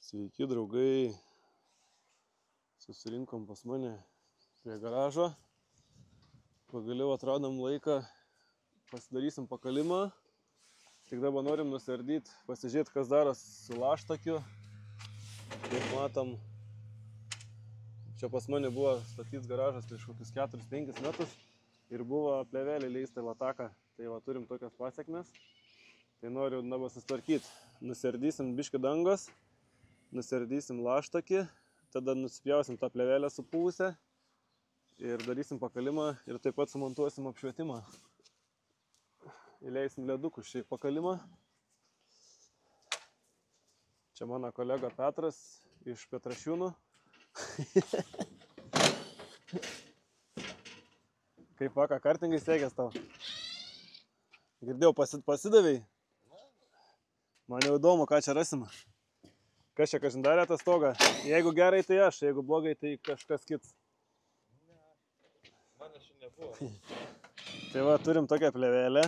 Sveiki draugai, susirinkom pas mane prie garažo, pagaliau atradom laiką, pasidarysim pakalimą, tik dabar norim nusiardyti, pasižiūrėti, kas daros su laštakiu. Kaip matom, čia pas mane buvo statytas garažas prieš kokius 4-5 metus ir buvo plėvelė leista į lataką, tai va turim tokias pasiekmes, tai noriu dabar susitvarkyti, nusiardysim biškį dangos, nusiardysim laštakį, tada nusipjausim tą plėvelę supūvusią ir darysim pakalimą ir taip pat sumontuosim apšvietimą. Įleisim ledukus šį pakalimą. Čia mano kolega Petras iš Petrašiūnų. Kaip vaka, kartingai sekės tau? Girdėjau, pasidavėjai? Man jau įdomu, ką čia rasim. Kas čia kažin darė tą stogą? Jeigu gerai, tai aš, jeigu blogai, tai kažkas kits. Ne, manęs čia nebuvo. Tai va, turim tokią plėvelę.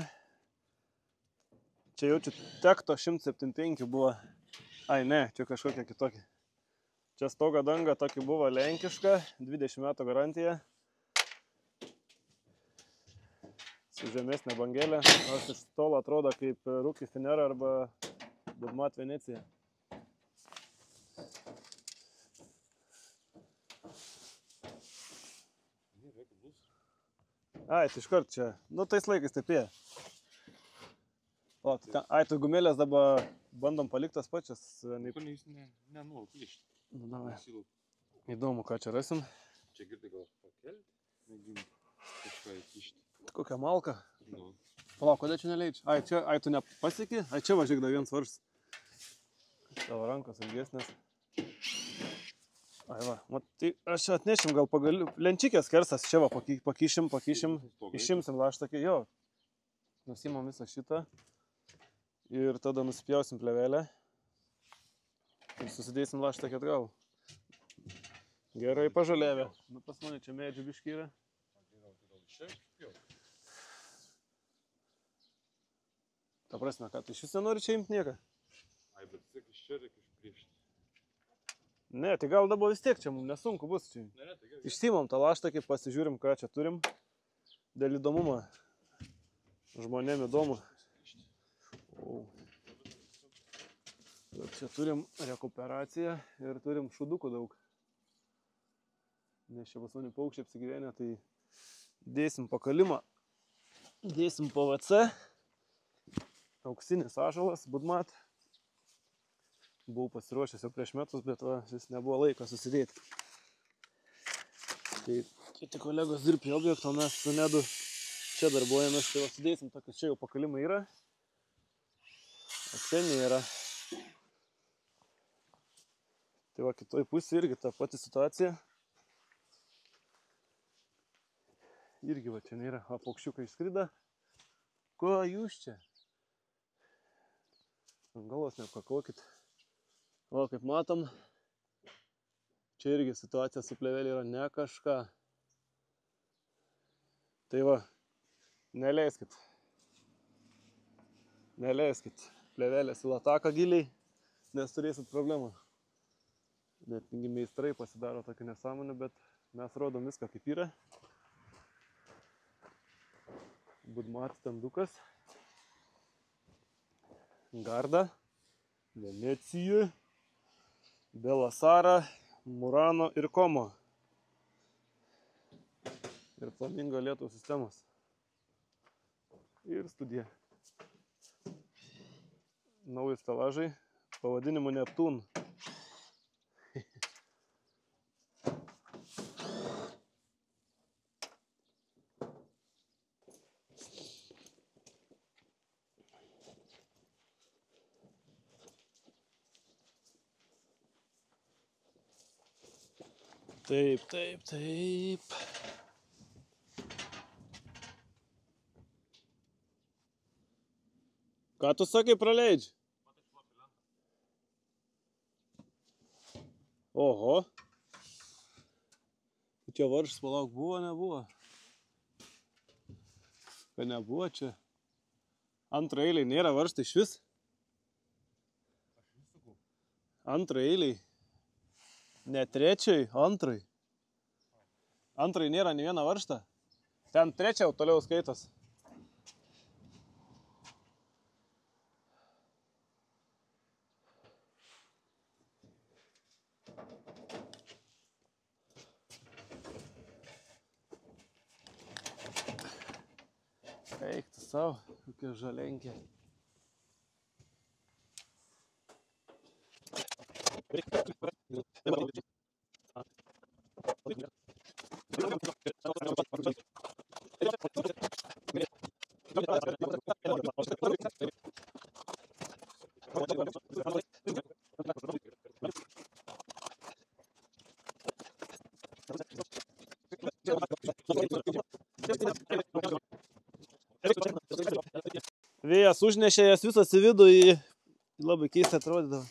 Čia jaučiu tekto 175 buvo. Ai ne, čia kažkokia kitokia. Čia stogo danga tokia buvo lenkiška, 20 metų garantija. Su žemesnė bangelė. Nors iš tolo atrodo kaip Rūki Finera arba Budmat Venecija. Ai, tai iškart čia. Nu, tais laikais taip jie. O, ai, tu gumėlės dabar bandom paliktas pačias. Nieko jis nenori plyšti. Nu, davai. Įdomu, ką čia rasim. Čia girdi gal pakelti, mėginti kažką įkišti. Kokią malką. Nu. Palauk, kodėl čia neleidži? Ai, tu nepasieki? Ai, čia važiuok dar vienas varžas. Tavo rankos ilgesnės. Ai va, tai aš čia atnešim gal pagaliu. Lenčikės kersas, čia va, pakišim, išimsim laštakį, jo. Nusimam visą šitą. Ir tada nusipjausim plėvelę. Ir susidėsim laštakį atgal. Gerai pažalėvę. Nu, pas mane čia medžių biškį yra. Ta prasme, ką, tai šis nenori čia imti nieką? Ai, bet vis tiek iš čia reikia išpriešti. Ne, tai gal dabar vis tiek čia mums nesunku bus čia. Ne, tai gerai. Išsimam tą laštakį, pasižiūrim, ką čia turim. Dėl įdomumo. Žmonėm įdomu. O. Čia turim rekuperaciją ir turim šudukų daug. Nes čia pas mane paukščiai apsigyvenę, tai dėsim pakalimą. Dėsim PVC. Auksinis ąžuolas, Budmat. Buvau pasiruošęs jau prieš metus, bet va, vis nebuvo laiko susidėti. Tai kiti kolegos dirbti objekto, mes su Nedu čia darbuojamės, tai va sudėsim tokius, čia jau pakalimai yra. O čia nėra. Tai va kitoj pusė irgi ta pati situacija. Irgi va čia nėra, o paukščiukai išskrida. Ko jūs čia? Ant galvos nepakokit. O, kaip matom, čia irgi situacija su plėvelė yra ne kažką. Tai va, neleiskit. Neleiskit plėvelės į lataką giliai, nes turėsit problemą. Net meistrai pasidaro tokį nesąmonę, bet mes rodom viską kaip yra. Budmat standukas. Garda. Venecija. Belasara, Murano ir Komo. Ir Flamingo lietų sistemos. Ir studija. Nauji stelažai. Pavadinimu Neptun. Taip, taip, taip. Ką tu sakai praleidži? Oho. Čia varžas, palauk, buvo, nebuvo? Kad nebuvo čia. Antrą eilį nėra varžtai iš vis. Antrai eiliai. Ne trečiai, antrai. Antrai nėra nei viena varžta. Ten trečia jau toliau skaitos. Eik tu savo, kokia žalenkė. Vėjas užnešė jas visas į vidų, labai keistai atrodydavo.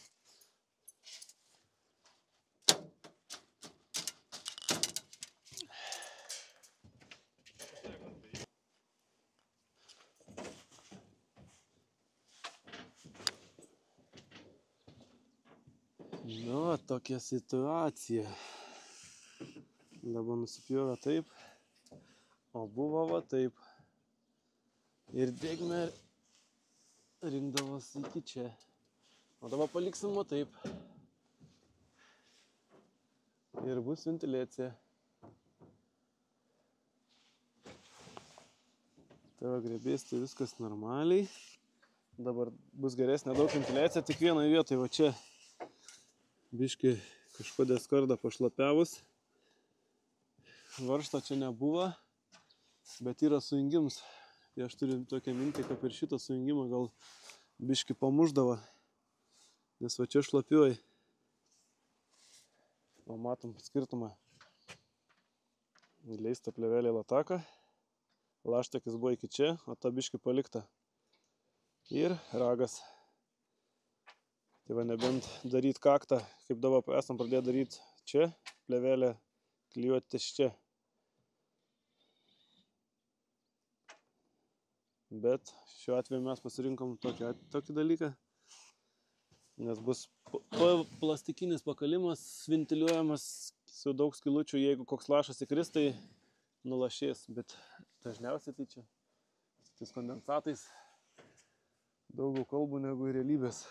Nu, tokia situacija. Dabar nusipjovė taip, o buvo va taip. Ir degmė rinkdavos iki čia. O dabar paliksim va taip. Ir bus ventiliacija. Tavo grebės, tai viskas normaliai. Dabar bus geresnė daug ventiliacija, tik vienoje vietoje, va čia. Biški kažkodėl skardą pašlapiavus. Varžto čia nebuvo, bet yra sujungimas. Tai aš turiu tokią mintį, kad per šitą sujungimą gal biški pamuždavo, nes va čia šlapiuoja. O matom skirtumą. Leista plėvelė lataką. Laštakis buvo iki čia, o ta biški palikta. Ir ragas. Tai va nebent daryti kaktą, kaip dabar esam pradėję daryti čia, plėvelę klijuoti ties čia. Bet šiuo atveju mes pasirinkom tokį dalyką, nes bus plastikinis pakalimas, ventiliuojamas su daug skylučių, jeigu koks lašas įkris, tai nulašės, bet dažniausiai tai čia tais kondensatais daugiau kalbų negu realybės.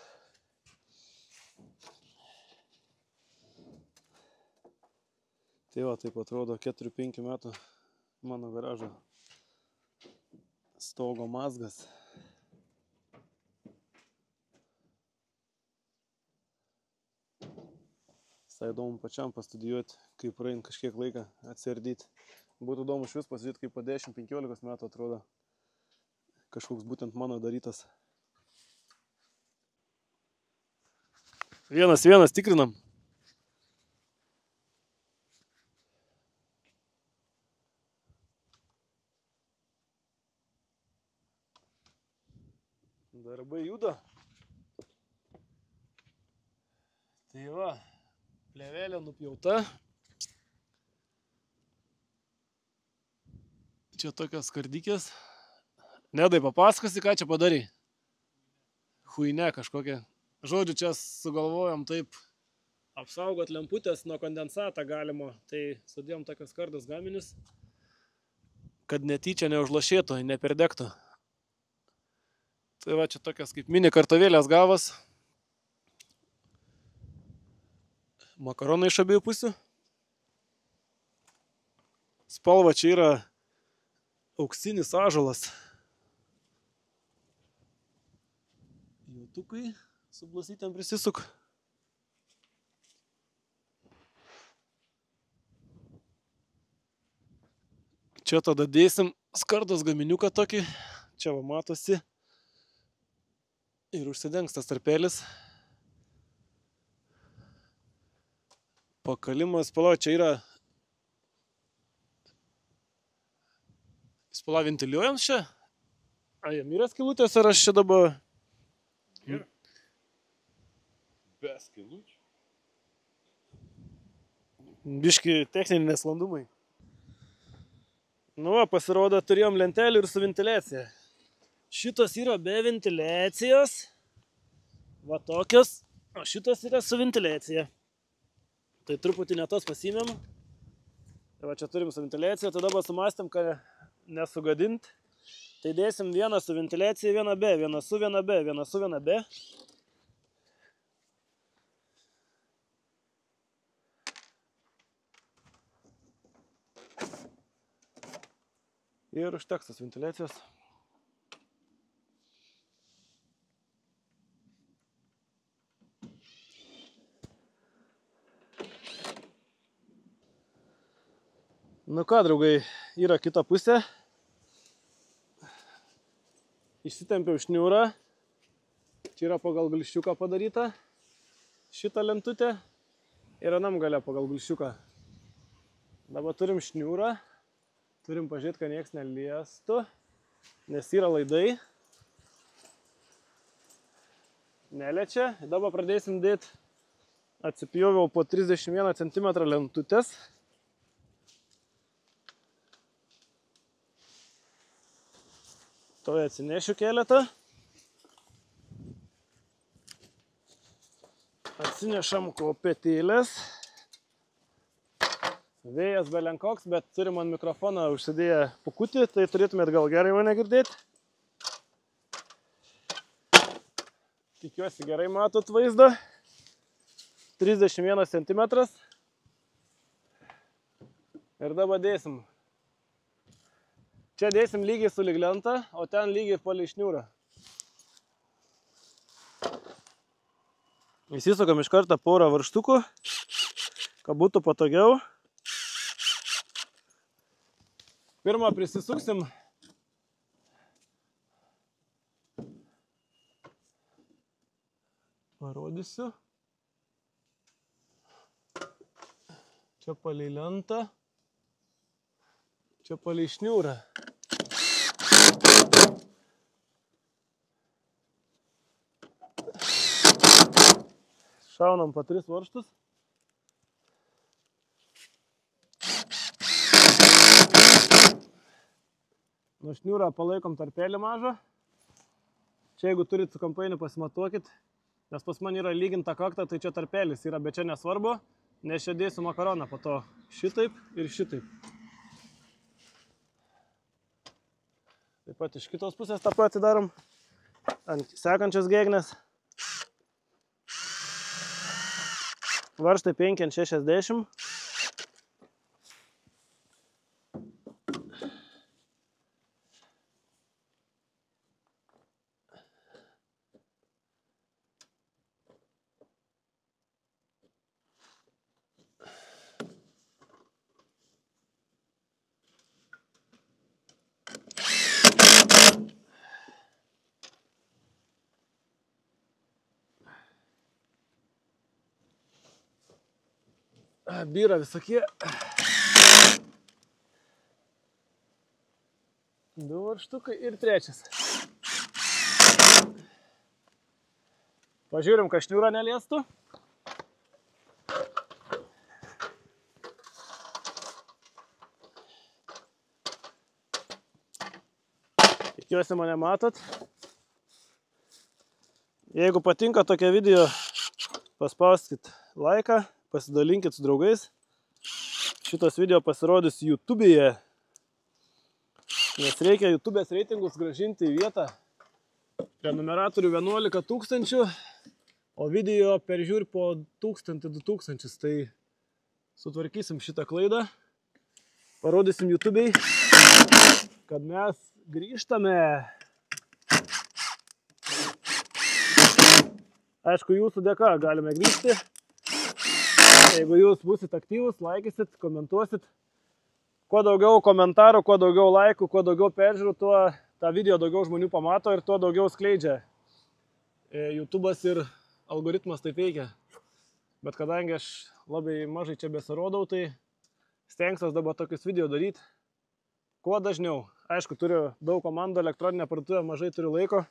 Tai va, taip atrodo 4-5 metų mano garažo stogo mazgas. Visai įdomu pačiam pastudijuoti, kaip praein kažkiek laiką atsiardyti. Būtų įdomu švis pasižiūrėti, kaip po 10-15 metų atrodo kažkoks būtent mano darytas. Vienas tikrinam. Darbai juda. Tai va, plėvelė nupjauta. Čia tokios skardikės. Nedai, papasakosi, ką čia padarai? Huine kažkokia. Žodžiu, čia sugalvojom taip apsaugot lemputės nuo kondensatą galimo. Tai sudėjom tokios skardos gaminius, kad netyčia neužlašėtų, neperdegtų. Tai va, čia tokias kaip mini kartuvėlės gavos. Makaronai iš abiejų pusių. Spalva čia yra auksinis ąžuolas. Jautukai su blasytėm prisisuk. Čia tada dėsim skardos gaminiuką tokį. Čia va matosi. Ir užsidengs tas tarpelis. Pakalimas, spalva, čia yra spalva ventiliuojams čia. A, jam yra skylutės, ar aš čia dabar... Ir be skylučių. Biški techniniai nesklandumai. Nu, pasirodo, turėjom lentelį ir su ventiliacija. Šitos yra be ventiliacijos. Va tokios. O šitas yra su ventiliacija. Tai truputį ne tos pasiėmėm. Tai va čia turim su ventiliacija, tada sumastėm, kad nesugadint. Tai dėsim vieną su ventiliacija, vieną be, vieną su, vieną be, vieną su, vieną be. Ir užteks tos ventiliacijos. Nu ką, draugai, yra kita pusė. Išsitempiau šniūrą. Čia yra pagal gulščiuką padaryta. Šitą lentutę. Ir anam gale pagal gulščiuką. Dabar turim šniūrą. Turim pažiūrėti, kad nieks neliestų. Nes yra laidai. Neliečia. Dabar pradėsim dėti. Atsipjoviau po 31 cm lentutės. Toj atsinešiu keletą. Atsinešam kopėtėlės. Vėjas belenkoks, bet turim ant mikrofoną užsidėję pukutį, tai turėtumėt gal gerai mane girdėti. Tikiuosi gerai matot vaizdą. 31 cm. Ir dabar dėsim. Čia dėsim lygiai su lyglenta, o ten lygiai palei šniūrą. Įsisukam iš kartą porą varžtukų, kad būtų patogiau. Pirmą prisisuksim. Parodysiu. Čia palei lentą. Čia palei šniūrą. Šaunam po 3 varžtus. Nuo šniūrą palaikom tarpelį mažą. Čia jeigu turit su kampainiu pasimatuokit, nes pas man yra lyginta kakta, tai čia tarpelis yra, bet čia nesvarbu, nes čia dėsiu makaroną po to šitaip ir šitaip. Taip pat iš kitos pusės tą patį darom ant sekančios gegnės. Varžtai 5 ant 60. Byra visokie. 2 varžtukai ir 3. Pažiūrim, kad šniūra neliestų. Tikiuosi mane matot. Jeigu patinka tokia video, paspauskit laiką. Pasidalinkit su draugais. Šitas video pasirodys YouTube'yje. Nes reikia YouTube'ės reitingus grąžinti į vietą. Prenumeratorių 11 000, o video peržiūri po 1000-2000. Tai sutvarkysim šitą klaidą. Parodysim YouTube'y, kad mes grįžtame. Aišku, jūsų dėka galime grįžti. Jeigu jūs būsit aktyvus, laikysit, komentuosit. Kuo daugiau komentarų, kuo daugiau laikų, kuo daugiau peržiūrų, tuo tą video daugiau žmonių pamato ir tuo daugiau skleidžia. YouTube'as ir algoritmas taip veikia. Bet kadangi aš labai mažai čia besirodau, tai stengsiuos dabar tokius video daryti kuo dažniau. Aišku, turiu daug komandų, elektroninę parduotuvę, mažai turiu laiko.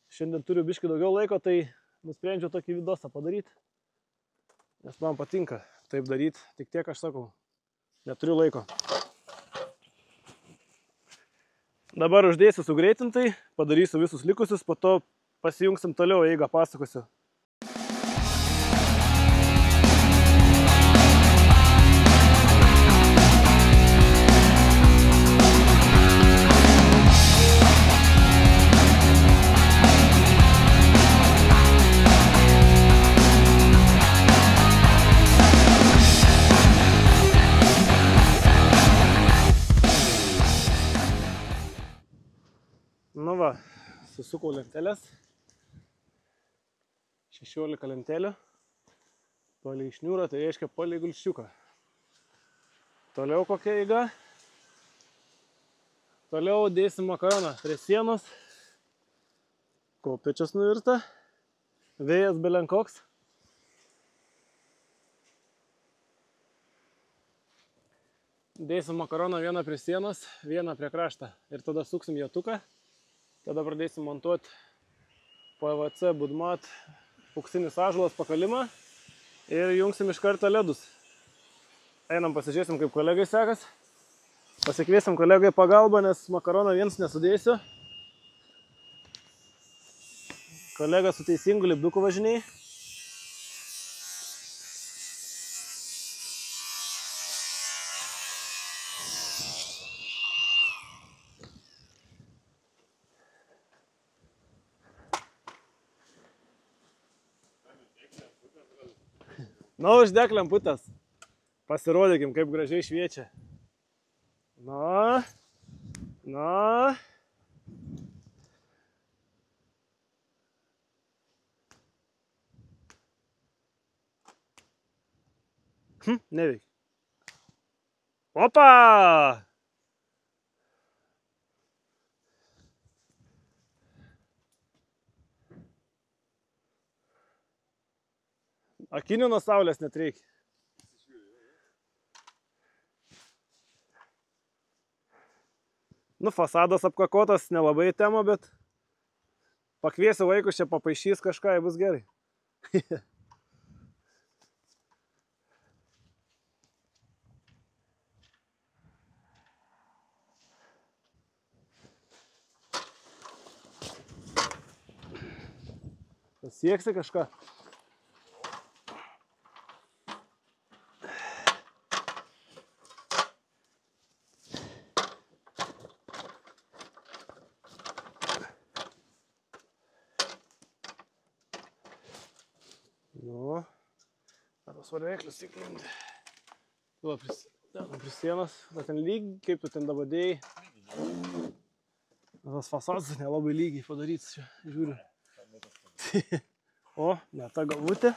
Šiandien turiu biškį daugiau laiko, tai nusprendžiau tokį vidosą padaryti. Nes man patinka taip daryti, tik tiek aš sakau, neturiu laiko. Dabar uždėsiu sugreitintai, padarysiu visus likusius, po to pasijungsim toliau eigą pasakosiu. susisukau lentelės. 16 lentelių. Palei šniūrą, tai reiškia palei gulščiuką. Toliau kokia eiga. Toliau dėsim makaroną prie sienos. Kopėčias nuvirta. Vėjas belenkoks. Dėsim makaroną vieną prie sienos, vieną prie kraštą. Ir tada suksim jatuką. Tada pradėsim montuoti PVC Budmat auksinis ąžuolas pakalimą. Ir jungsim iš karto ledus. Einam pasižiūrėsim, kaip kolegai sekas. Pasikviesim kolegai pagalbą, nes makaroną viens nesudėsiu. Kolega su teisingu lipduku važiniai. Nu, uždek lemputės. Pasirodykim, kaip gražiai šviečia. Na. Neveik. Opa! Akinių nuo saulės net reikia. Nu, fasadas apkakotas, nelabai tema, bet pakviesiu vaikus čia papaišys kažką, bus gerai. Pasieksi kažką? Nu, ar tos varveklius įklimti. Tu prie sienos, bet ten lygiai, kaip tu ten dabar dėjai. Tas fasadas nelabai lygiai padarytas čia, žiūriu. O, ne ta galvutė,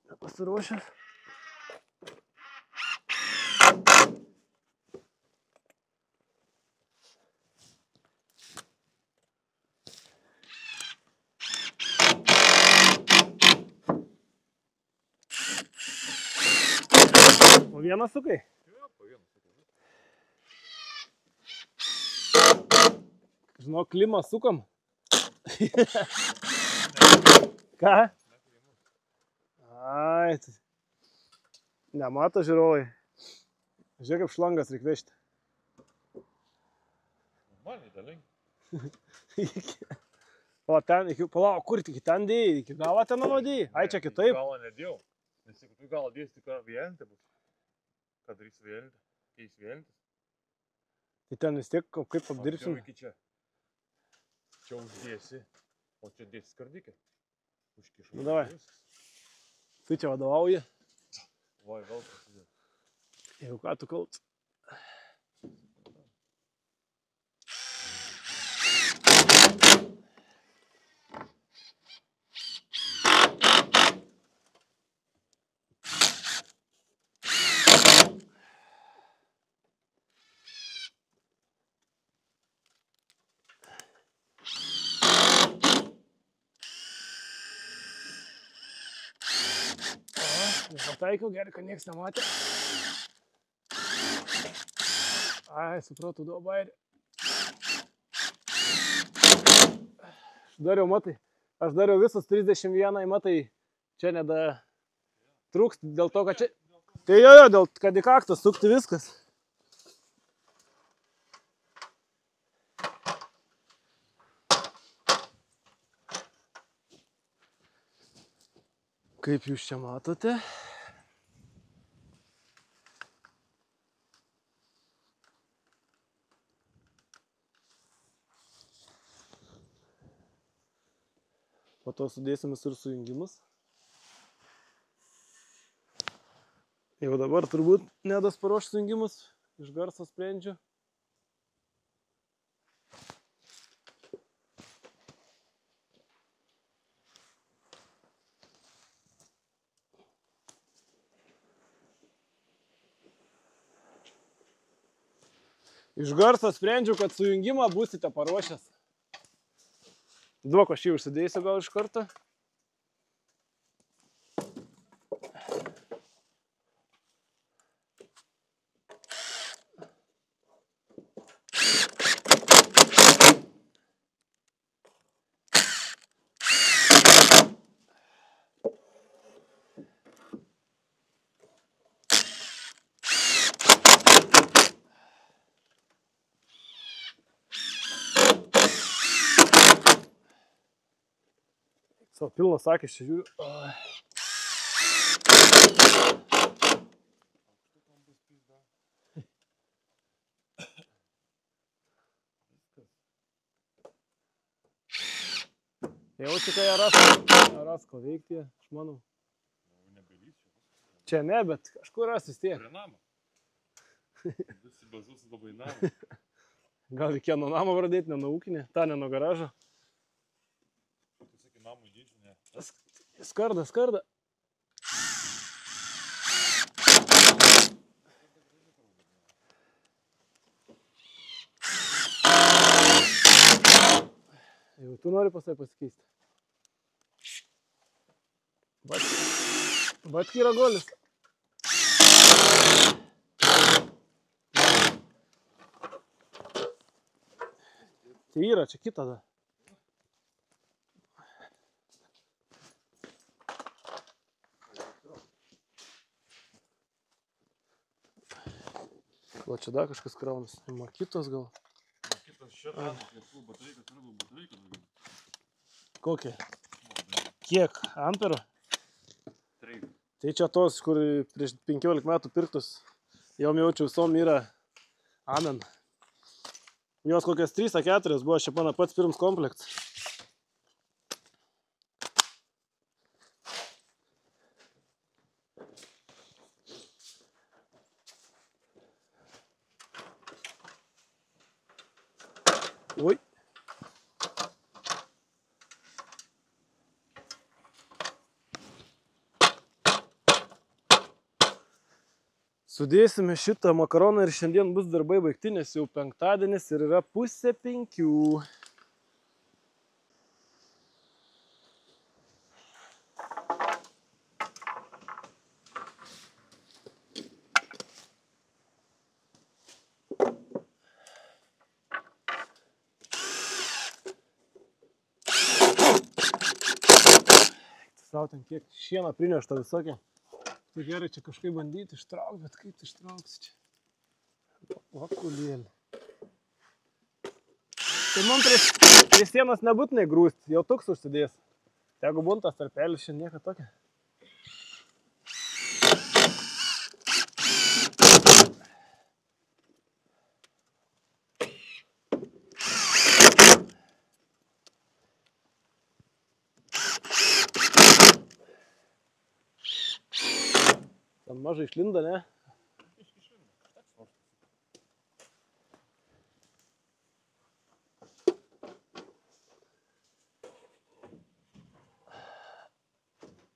nepasiruošęs. O vieną sukai? Jo, po vieną sukai. Žinau, klimą sukam. Ką? Ai, nemato žiūrovai. Žiūrėk, kaip šlangas reik vežti. Normaliai, dalingai. O ten, palauk, kur tik ten dėjai? Iki galo ten nuodėjai? Ai, čia kitaip? Galą nedėjau. Nes jeigu tu galą dėsi, tik vienintė bus. Ką darys vienintė? Keis vienintis. Tai ten vis tiek kaip apdirbsim? Čia iki čia. Čia uždėsi, o čia dėsi skardikę. Užkišai. Nu, davai. Tu čia vadovauji? Vai, vėl prasidėjo. Jeigu ką tu kalts. Nepataikiau, gerai, kad nieks nematė. Ai, supratau, duo bairį. Aš dariau, matai. Aš dariau visus 31, matai. Čia neda trūks, dėl to, kad čia... Tai jo, dėl kad į kaktą sukti viskas. Kaip jūs čia matote. Po to sudėsim visur sujungimus. Jau dabar turbūt Nedas paruoš sujungimus. Iš garso sprendžiu. Iš garso sprendžiu, kad sujungimą būsite paruošęs. Duok, aš jį užsidėsiu gal iš karto. Savo pilnas akis čia žiūriu. Jaučiu, kai ras ko veikti, aš manau. Čia ne, bet kažkur ras vis tiek. Prie namo. Visi bazus labai namo. Gal reikėjo nuo namo pradėti, ne nuo ūkinį, tą ne nuo garažo. Tu sakai, namų dydžių, ne. Skarda. Jau tu nori pas tai pasikeisti. Batki yra golis. Tai yra, čia kita da. O čia dar kažkas kraunas. Makitos gal. Makitos čia tam, kiek batarėka, turiu batarėka daugiau. Kokie? Kiek? Amperų? 3. Tai čia tos, kur prieš 15 metų pirktus. Jau jaučiu visom yra. Amen. Jos kokias 3-4 buvo, čia pana pats pirms komplektas. Oi. Sudėsime šitą makaroną ir šiandien bus darbai baigti, nes jau penktadienis ir yra 4:30. Sau ten kiek šieną prinešta visokia. Tai gerai čia kažkaip bandyti ištraukti, bet kaip ištrauksi čia? Vakulėlį. Tai man prie sienos nebūtinai grūsti, jau toks užsidės. Jeigu buntas tarpelis, šiandien nieko tokia. Ten mažai išlinda, ne?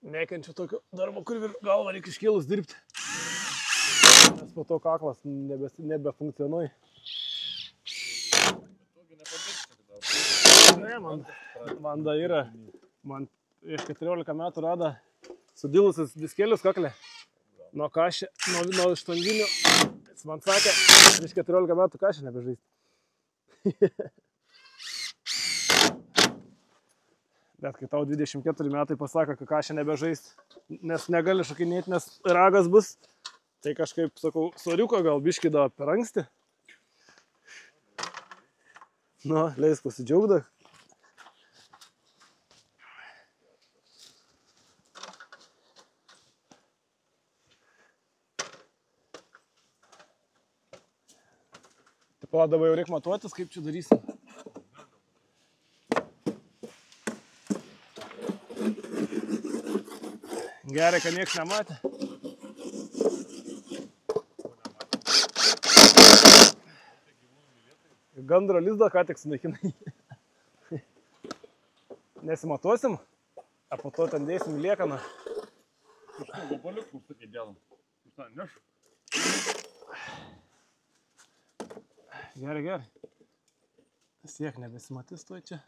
Nekenčiu tokio darbo, kur galva reikia iškėlus dirbti. Nes po to kaklas nebefunkcionuoja. Ne, man da yra. Man iš 14 metų rada sudilusius diskelius kaklė. Nuo kašė, nuo aštuonvinių, jis man sakė, prieš 14 metų kašė nebežaisti. Bet kai tau 24 metai pasako, kad kašė nebežaisti, nes negali šokinėti, nes ragas bus, tai kažkaip, sakau, soriuko gal biškį da per anksti. Nu, leis pasidžiaugda. Dabar jau reikia matuotis, kaip čia darysim. Gerai, kad nieks nematė. Gandro lizdą ką tik sunaikinai. Nesimatuosim, a po to ten dėsim liekaną. Kažką gabaliukų sakė dėlam. Neš. Gerai, gerai. Siek nebesimatys tuo čia.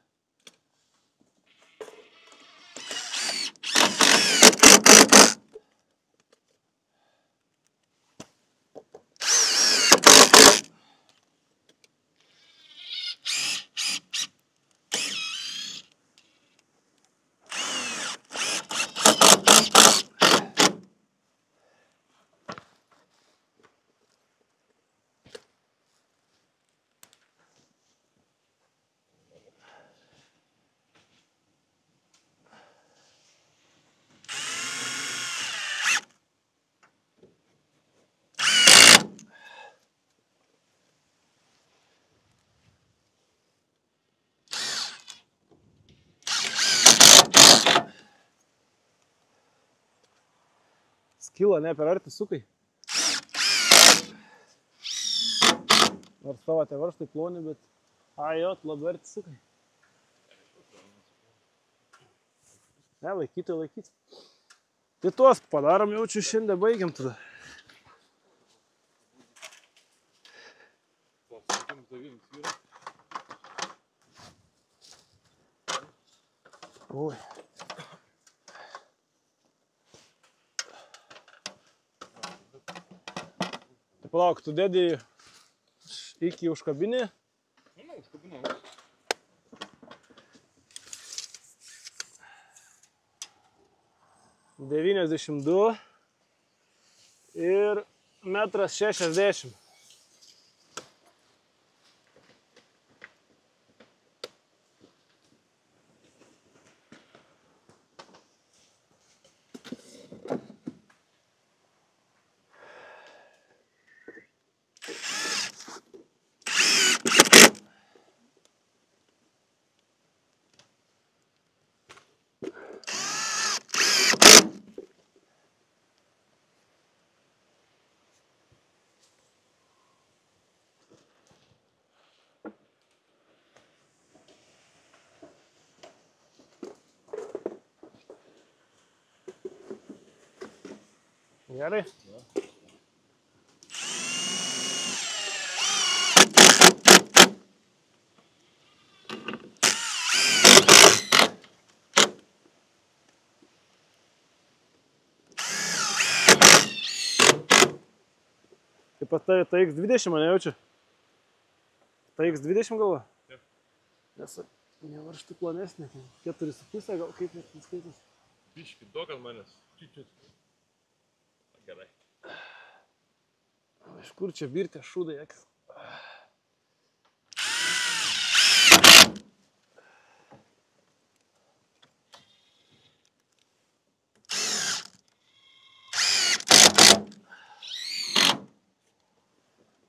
Skilo ne per arti sukai. Nors tavo tie varžtai ploni, bet... Ajot, labai arti sukai. Ne, laikyti. Tai tuos padarom, jaučiu, šiandien baigiam tada. Oi. Tai palauk, tu dedi iki užkabinį? Nu, užkabinau. 92 ir 1,60 m. Gerai? Kaip pas tai X20 mane jaučiu? Tai X20 galva? Taip. Nes nevarštų plonesnė, 4,5 gal kaip net neskaitas. Biški daug ant manęs. Čiut. Gerai. Iš kur čia birtė šūdai akis?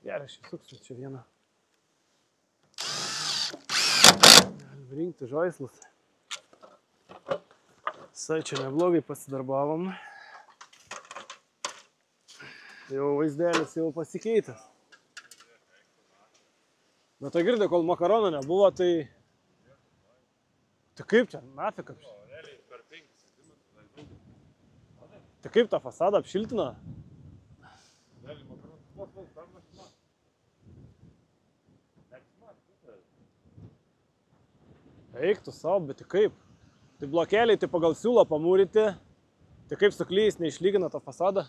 Gerai, aš įsuksiu čia vieną. Galim rinkti žaislus. Visai čia neblogai pasidarbavom. Jau vaizdelis jau pasikeitęs. Bet tai girdė, kol makarono nebuvo, tai... Tai kaip čia, nafik apšiltina? Tai kaip tą fasadą apšiltina? Eik tu savo, bet tai kaip? Tai blokeliai tai pagal siūlą pamūryti. Tai kaip su klijais neišlygina tą fasadą?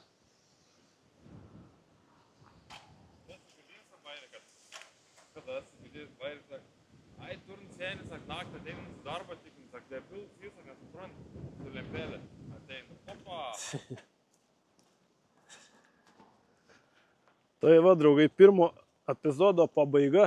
Ai, turim senį, sak, naktį ateinu su darbą tikim, sak, debil, sak, nesuprant, su lempelė ateinu. Opa! Tai va, draugai, pirmo epizodo pabaiga.